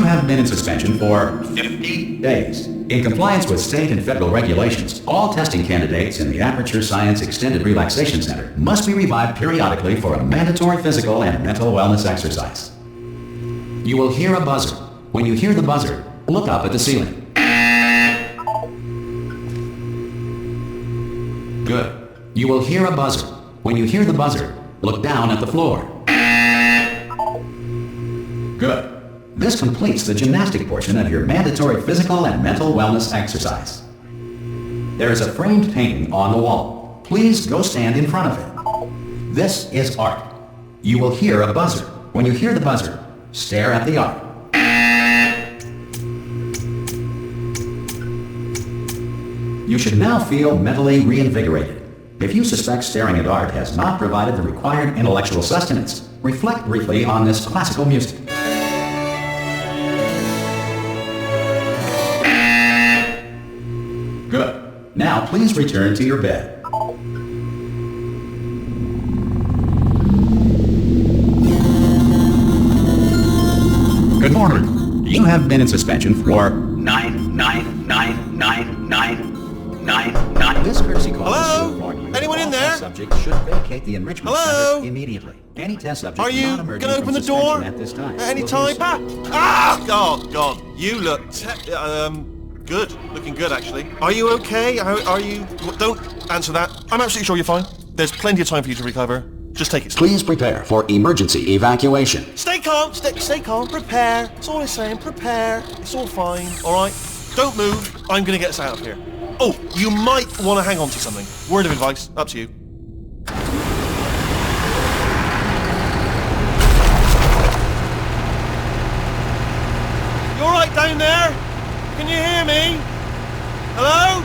have been in suspension for 50 days. In compliance with state and federal regulations, all testing candidates in the Aperture Science Extended Relaxation Center must be revived periodically for a mandatory physical and mental wellness exercise. You will hear a buzzer. When you hear the buzzer, look up at the ceiling. Good. You will hear a buzzer. When you hear the buzzer, look down at the floor. Good. This completes the gymnastic portion of your mandatory physical and mental wellness exercise. There is a framed painting on the wall. Please go stand in front of it. This is art. You will hear a buzzer. When you hear the buzzer, stare at the art. You should now feel mentally reinvigorated. If you suspect staring at art has not provided the required intellectual sustenance, reflect briefly on this classical music. Good. Now please return to your bed. Good morning. You have been in suspension for 9999999. This courtesy call. Hello? Anyone in there? Subject should vacate the enrichment Hello? center immediately. Any test subject Are you not emerging gonna open from the door suspension at this time at any will time? be- Oh God, you look good. Looking good, actually. Are you okay? Are you? Don't answer that. I'm absolutely sure you're fine. There's plenty of time for you to recover. Just take it slow. Please prepare for emergency evacuation. Stay calm. Stay calm. Prepare. That's all I'm saying. Prepare. It's all fine. All right. Don't move. I'm gonna get us out of here. Oh, you might want to hang on to something. Word of advice. Up to you. You all right down there? Can you hear me? Hello?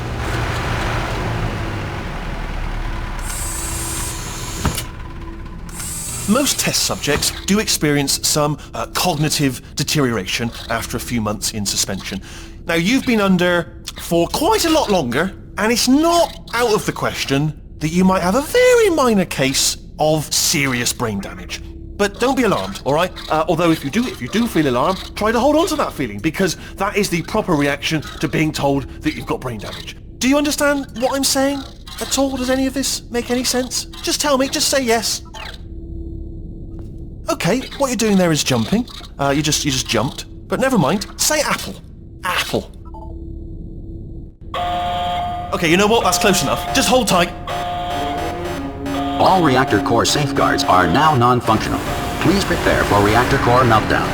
Most test subjects do experience some cognitive deterioration after a few months in suspension. Now, you've been under for quite a lot longer, and it's not out of the question that you might have a very minor case of serious brain damage. But don't be alarmed, all right? Although if you do feel alarmed, try to hold on to that feeling, because that is the proper reaction to being told that you've got brain damage. Do you understand what I'm saying at all? Does any of this make any sense? Just tell me, just say yes. Okay, what you're doing there is jumping. You just jumped. But never mind. Say apple. Apple. Okay, you know what? That's close enough. Just hold tight. All reactor core safeguards are now non-functional. Please prepare for reactor core meltdown.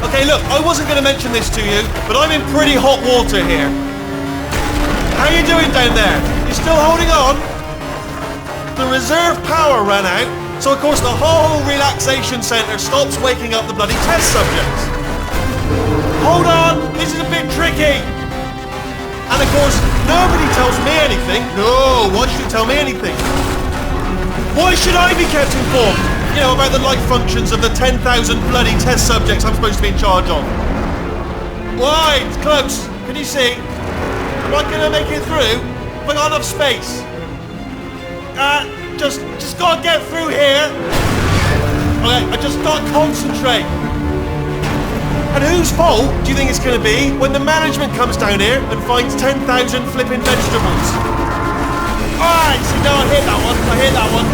Okay, look, I wasn't going to mention this to you, but I'm in pretty hot water here. How you doing down there? You still holding on? The reserve power ran out, so of course the whole relaxation centre stops waking up the bloody test subjects. Hold on, this is a bit tricky. And of course, nobody tells me anything. No, why should you tell me anything? Why should I be kept informed? You know, about the life functions of the 10,000 bloody test subjects I'm supposed to be in charge of. Why? It's close. Can you see? Am I gonna make it through? Have I got enough space? Just gotta get through here. Okay, I just gotta concentrate. And whose fault do you think it's gonna be when the management comes down here and finds 10,000 flipping vegetables? Alright, see, no, I hit that one.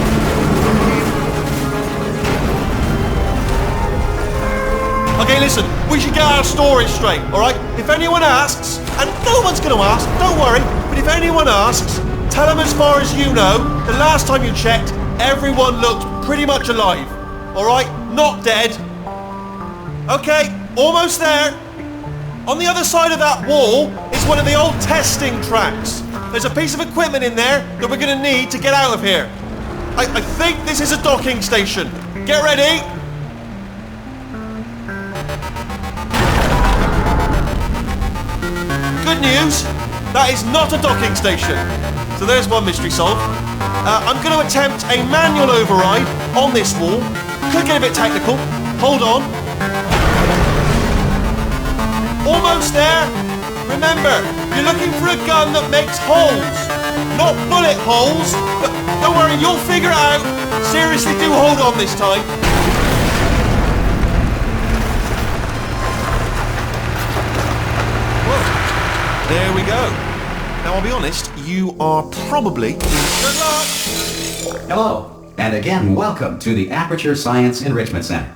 Okay, listen, we should get our story straight, alright? If anyone asks, and no one's gonna ask, don't worry, but if anyone asks, tell them as far as you know, the last time you checked, everyone looked pretty much alive. Alright? Not dead. Okay, almost there. On the other side of that wall is one of the old testing tracks. There's a piece of equipment in there that we're going to need to get out of here. I think this is a docking station. Get ready. Good news, that is not a docking station. So there's one mystery solved. I'm going to attempt a manual override on this wall. Could get a bit technical. Hold on. Almost there. Remember, you're looking for a gun that makes holes. Not bullet holes, but don't worry, you'll figure it out. Seriously, do hold on this time. There we go. Now, I'll be honest, you are probably... Good luck! Hello, and again, welcome to the Aperture Science Enrichment Center.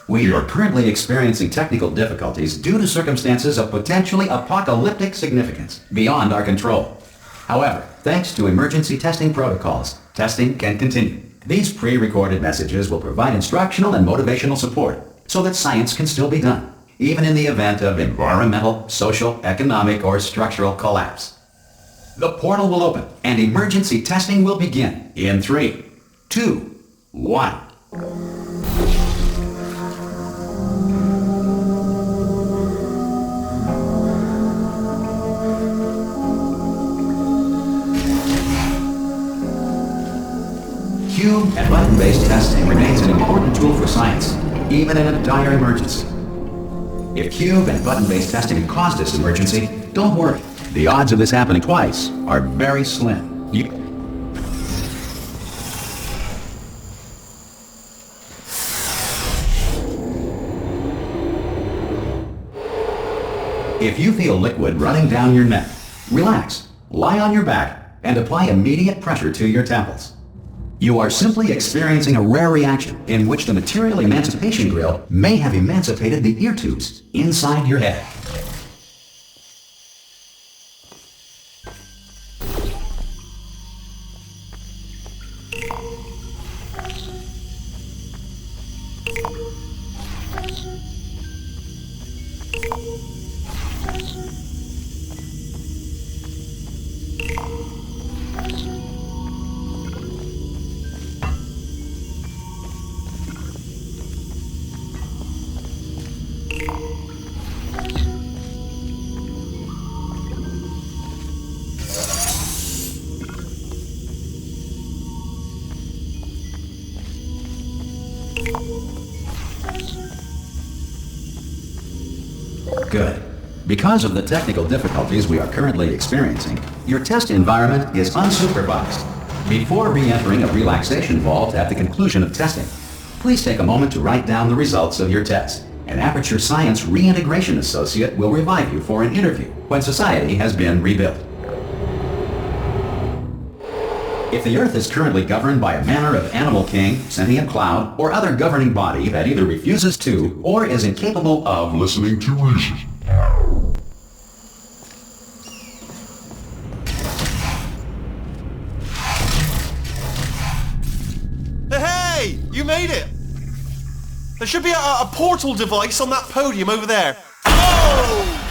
We are currently experiencing technical difficulties due to circumstances of potentially apocalyptic significance beyond our control. However, thanks to emergency testing protocols, testing can continue. These pre-recorded messages will provide instructional and motivational support so that science can still be done, even in the event of environmental, social, economic, or structural collapse. The portal will open and emergency testing will begin in 3, 2, 1. Cube and button-based testing remains an important tool for science, even in a dire emergency. If cube and button-based testing caused this emergency, don't worry. The odds of this happening twice are very slim. If you feel liquid running down your neck, relax, lie on your back, and apply immediate pressure to your temples. You are simply experiencing a rare reaction in which the material emancipation grill may have emancipated the ear tubes inside your head. Good. Because of the technical difficulties we are currently experiencing, your test environment is unsupervised. Before re-entering a relaxation vault at the conclusion of testing, please take a moment to write down the results of your test. An Aperture Science Reintegration Associate will revive you for an interview when society has been rebuilt. If the Earth is currently governed by a manner of animal king, sentient cloud, or other governing body that either refuses to or is incapable of listening to reason. Hey! You made it! There should be a portal device on that podium over there. Oh!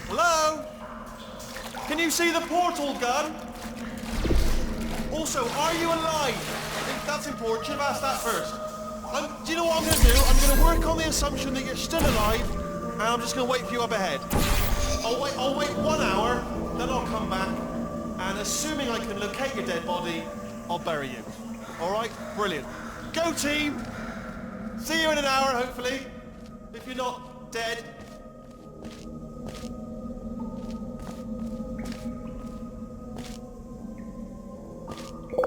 Hello? Can you see the portal gun? Also, are you alive? I think that's important. Should have asked that first. Do you know what I'm going to do? I'm going to work on the assumption that you're still alive, and I'm just going to wait for you up ahead. I'll wait 1 hour, then I'll come back, and assuming I can locate your dead body, I'll bury you. All right? Brilliant. Go team! See you in an hour, hopefully. If you're not dead.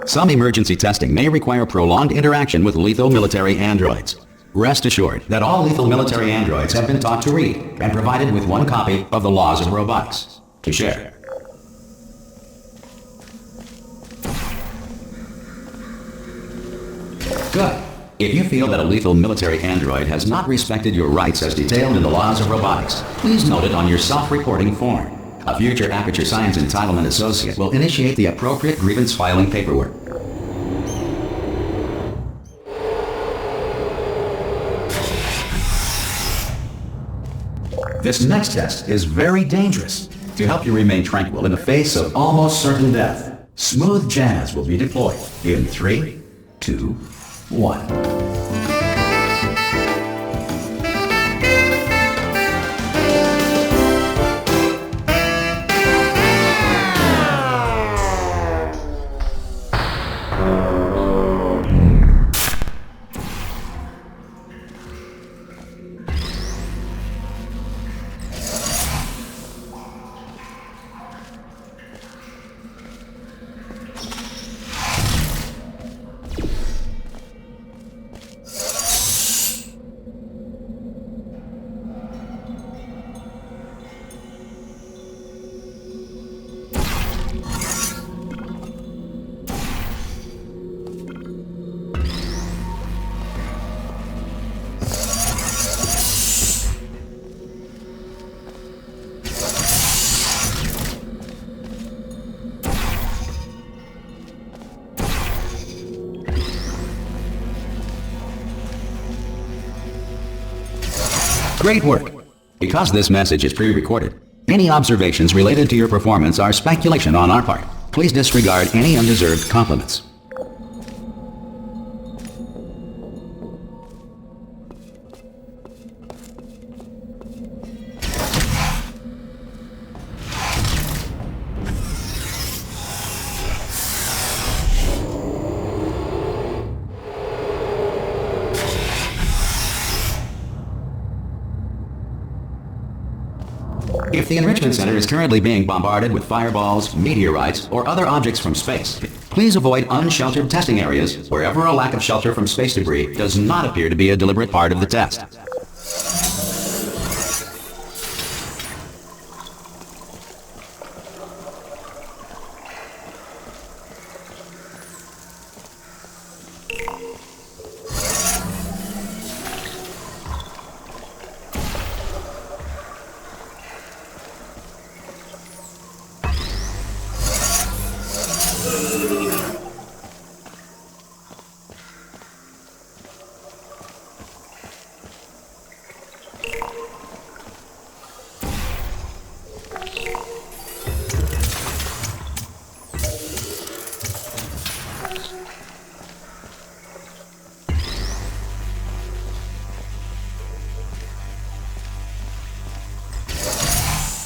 Some emergency testing may require prolonged interaction with lethal military androids. Rest assured that all lethal military androids have been taught to read and provided with one copy of the Laws of Robotics to share. Good. If you feel that a lethal military android has not respected your rights as detailed in the Laws of Robotics, please note it on your self-reporting form. A future Aperture Science Entitlement Associate will initiate the appropriate grievance filing paperwork. This next test is very dangerous. To help you remain tranquil in the face of almost certain death, smooth jazz will be deployed in 3, 2, 1. Great work. Because this message is pre-recorded, any observations related to your performance are speculation on our part. Please disregard any undeserved compliments. If the Enrichment Center is currently being bombarded with fireballs, meteorites, or other objects from space, please avoid unsheltered testing areas wherever a lack of shelter from space debris does not appear to be a deliberate part of the test.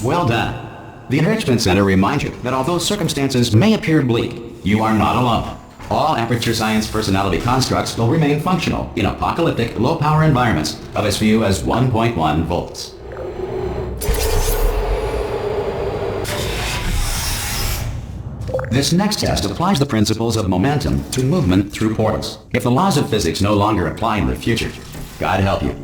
Well done. The Enrichment Center reminds you that although circumstances may appear bleak, you are not alone. All Aperture Science personality constructs will remain functional in apocalyptic, low-power environments of as few as 1.1 volts. This next test applies the principles of momentum to movement through portals. If the laws of physics no longer apply in the future, God help you.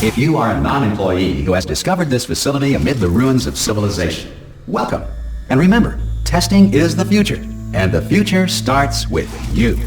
If you are a non-employee who has discovered this facility amid the ruins of civilization, welcome. And remember, testing is the future, and the future starts with you.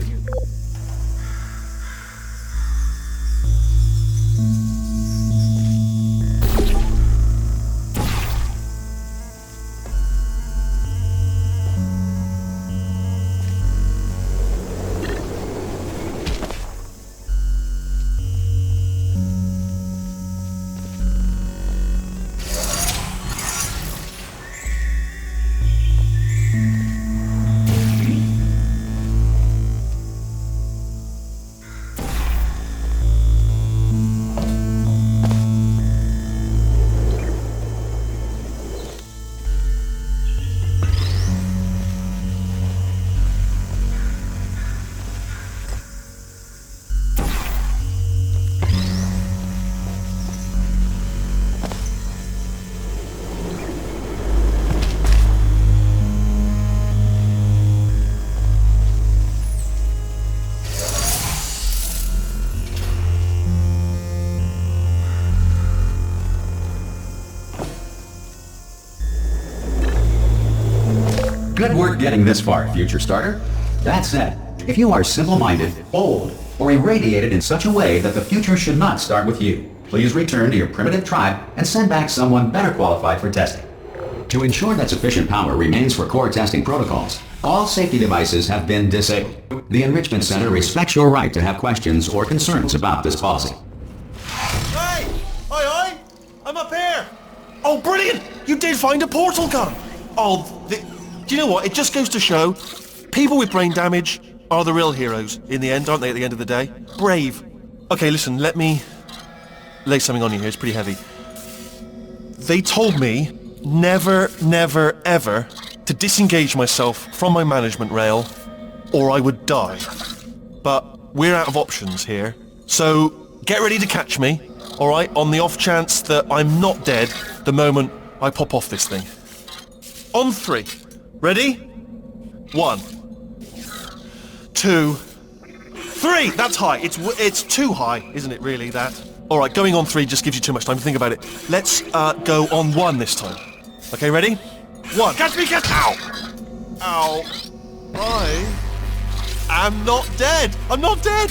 Good work getting this far, future starter. That said, if you are simple-minded, old, or irradiated in such a way that the future should not start with you, please return to your primitive tribe and send back someone better qualified for testing. To ensure that sufficient power remains for core testing protocols, all safety devices have been disabled. The Enrichment Center respects your right to have questions or concerns about this policy. Hey! Aye! I'm up here! Oh, brilliant! You did find a portal gun! Do you know what? It just goes to show, people with brain damage are the real heroes in the end, aren't they, at the end of the day? Brave. Okay, listen, let me lay something on you here. It's pretty heavy. They told me never, never, ever to disengage myself from my management rail or I would die. But we're out of options here. So get ready to catch me, alright, on the off chance that I'm not dead the moment I pop off this thing. On 3. Ready? 1, 2, 3. That's high. It's too high, isn't it, really, that? All right, going on 3 just gives you too much time to think about it. Let's go on 1 this time. Okay, ready? 1. Catch me, catch! Ow! Ow! I am not dead. I'm not dead.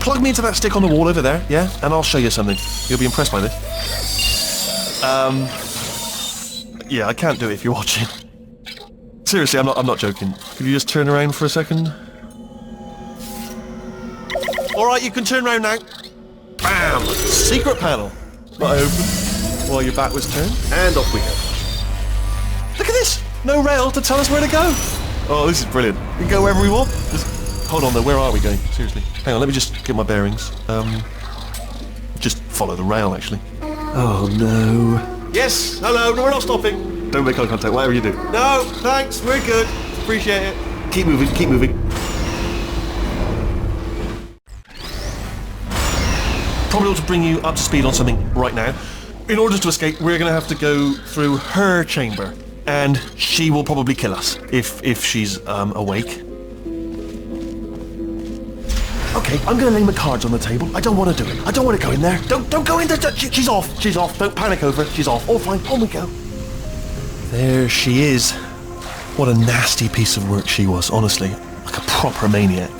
Plug me into that stick on the wall over there, yeah? And I'll show you something. You'll be impressed by this. Yeah, I can't do it if you're watching. Seriously, I'm not joking. Could you just turn around for a second? Alright, you can turn around now. Bam! Secret panel. Not open. While your back was turned. And off we go. Look at this! No rail to tell us where to go. Oh, this is brilliant. We can go wherever we want. Just hold on though, where are we going? Seriously. Hang on, let me just get my bearings. Just follow the rail, actually. Oh no. Yes, hello, no, we're not stopping. Don't make eye contact, whatever you do. No, thanks, we're good. Appreciate it. Keep moving, keep moving. Probably ought to bring you up to speed on something right now. In order to escape, we're going to have to go through her chamber. And she will probably kill us, if she's awake. Okay, I'm going to lay my cards on the table. I don't want to do it. I don't want to go in there. Don't go in there. She's off. She's off. Don't panic over it. She's off. All fine. On we go. There she is. What a nasty piece of work she was, honestly. Like a proper maniac.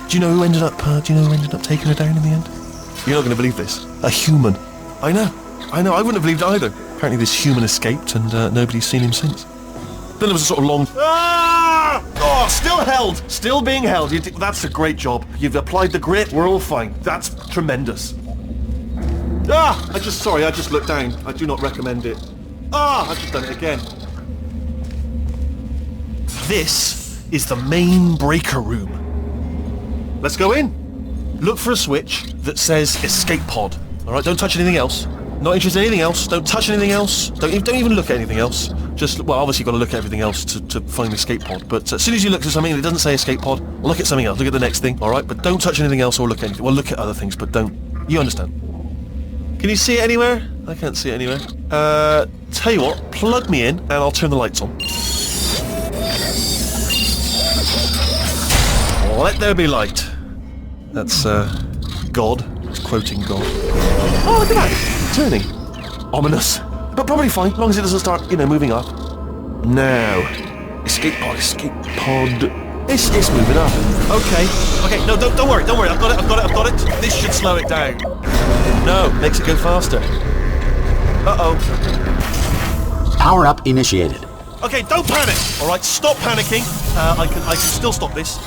Do you know who ended up taking her down in the end? You're not going to believe this. A human. I know. I wouldn't have believed it either. Apparently this human escaped and nobody's seen him since. Then there was a sort of long... Ah! Oh, still held! Still being held. That's a great job. You've applied the grit. We're all fine. That's tremendous. Ah! I just looked down. I do not recommend it. Ah! I've just done it again. This is the main breaker room. Let's go in. Look for a switch that says escape pod. Alright, don't touch anything else. Not interested in anything else. Don't touch anything else. Don't even look at anything else. Just, well, obviously you've got to look at everything else to find the escape pod. But as soon as you look at something and it doesn't say escape pod, look at something else. Look at the next thing, alright? But don't touch anything else or look at anything. Well, look at other things, but don't. You understand. Can you see it anywhere? I can't see it anywhere. Tell you what, plug me in and I'll turn the lights on. Let there be light. That's, God. It's quoting God. Oh, look at that! Turning. Ominous. But probably fine, as long as it doesn't start, moving up. Now. Escape pod. It's moving up. Okay, no, don't worry, I've got it. This should slow it down. No, makes it go faster. Uh-oh. Power up initiated. Okay, don't panic! Alright, stop panicking. I can still stop this.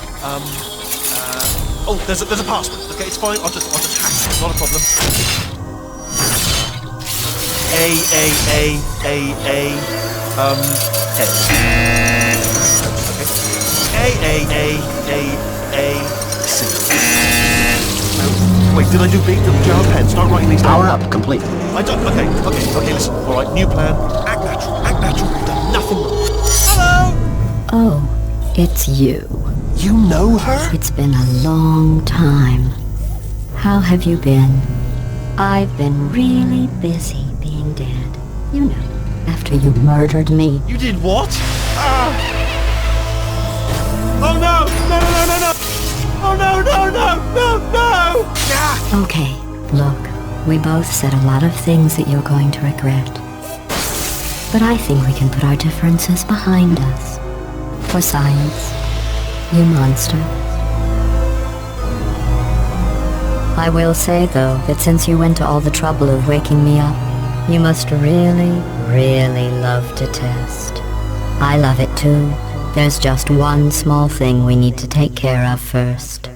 Oh, there's a password. Okay, it's fine. I'll just hack it. It's not a problem. Head. Okay. C. Wait, did I do B? Did you have a pen? Start writing these down. Power up complete. I don't. Okay. Listen. All right, new plan. Act natural. You've done nothing wrong. Hello. Oh, it's you. You know her? It's been a long time. How have you been? I've been really busy being dead. You know, after you murdered me. You did what? Oh no! Oh no! Ah! Okay, look, we both said a lot of things that you're going to regret. But I think we can put our differences behind us. For science. You monster. I will say, though, that since you went to all the trouble of waking me up, you must really, really love to test. I love it too. There's just one small thing we need to take care of first.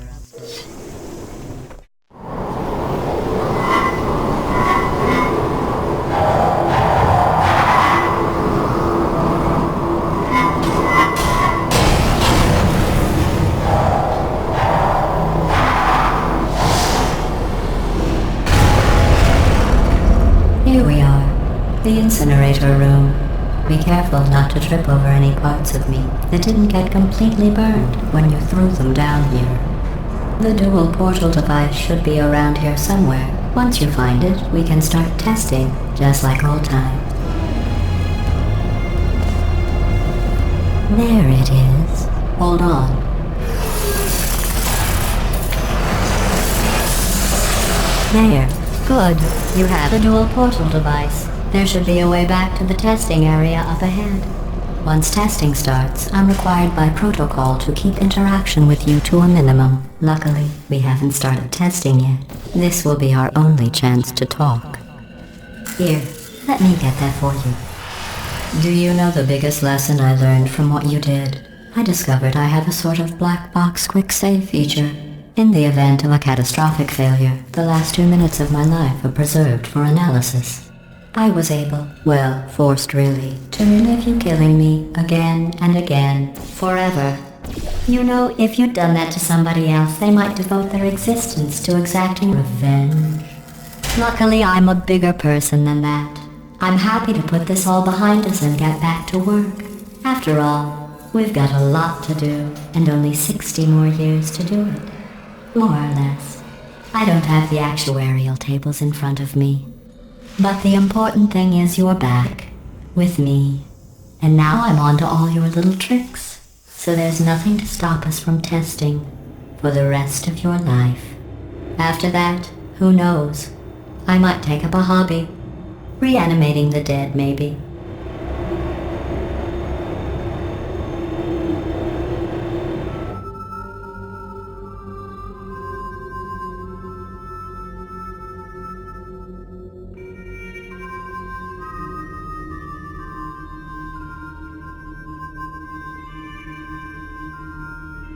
Here we are, the incinerator room. Be careful not to trip over any parts of me that didn't get completely burned when you threw them down here. The dual portal device should be around here somewhere. Once you find it, we can start testing, just like old times. There it is. Hold on. There. Good. You have a dual portal device. There should be a way back to the testing area up ahead. Once testing starts, I'm required by protocol to keep interaction with you to a minimum. Luckily, we haven't started testing yet. This will be our only chance to talk. Here, let me get that for you. Do you know the biggest lesson I learned from what you did? I discovered I have a sort of black box quick save feature. In the event of a catastrophic failure, the last 2 minutes of my life are preserved for analysis. I was able, well, forced really, to relive you killing me again and again, forever. You know, if you'd done that to somebody else, they might devote their existence to exacting revenge. Luckily, I'm a bigger person than that. I'm happy to put this all behind us and get back to work. After all, we've got a lot to do, and only 60 more years to do it. More or less. I don't have the actuarial tables in front of me. But the important thing is you're back, with me. And now I'm on to all your little tricks. So there's nothing to stop us from testing for the rest of your life. After that, who knows? I might take up a hobby. Reanimating the dead, maybe.